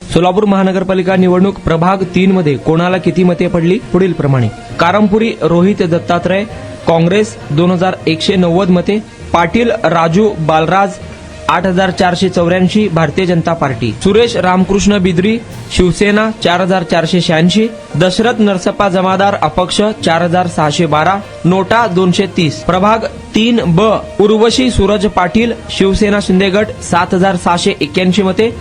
सोलापूर महानगरपालिका निवडणूक प्रभाग 3 मध्ये कोणाला किती मते पडली पुढील प्रमाणे. कारंपुरी रोहित दत्तात्रय काँग्रेस 2190 मते, पाटील राजू बालराज 8484 भारतीय जनता पार्टी, सुरेश रामकृष्ण बिद्री शिवसेना 4486, दशरथ नरसप्पा जमादार अपक्ष 4612, नोटा 230. प्रभाग 3 ब उर्वशी सूरज पाटील शिवसेना शिंदे गट 7681 मते,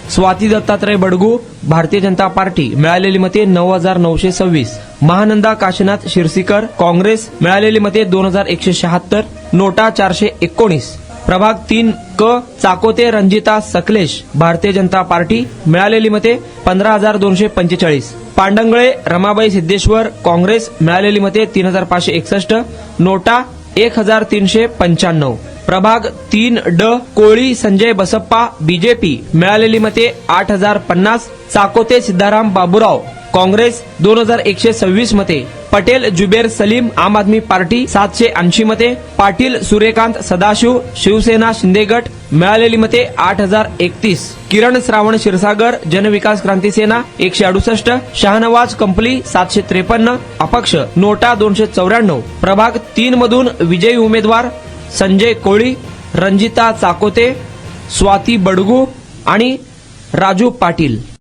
स्वाती दत्तात्रय बडगू भारतीय जनता पार्टी मिळालेली मते 9926, महानंदा काशीनाथ शिरसीकर काँग्रेस मिळालेली मते 2176, नोटा 419. प्रभाग 3 क चाकोते रंजिता सकलेश भारतीय जनता पार्टी मिळालेली मते 15245, पांडंगळे रमाबाई सिद्धेश्वर काँग्रेस मिळालेली मते 3561, नोटा 1395. प्रभाग 3 ड कोळी संजय बसप्पा बीजेपी मिळालेली मते 8050, चाकोते सिद्धाराम बाबूराव काँग्रेस 2126 मते, पटेल जुबेर सलीम आम आदमी पार्टी 780 मते, पाटील सूर्यकांत सदाशिव शिवसेना शिंदे गट मिळालेली मते 8031, किरण श्रावण क्षीरसागर जनविकास क्रांती सेना 168, शाहनवाज कंपली 753, अपक्ष नोटा 294. प्रभाग 3 मधून विजयी उमेदवार संजय कोळी, रंजिता चाकोते, स्वाती बडगू आणि राजू पाटील.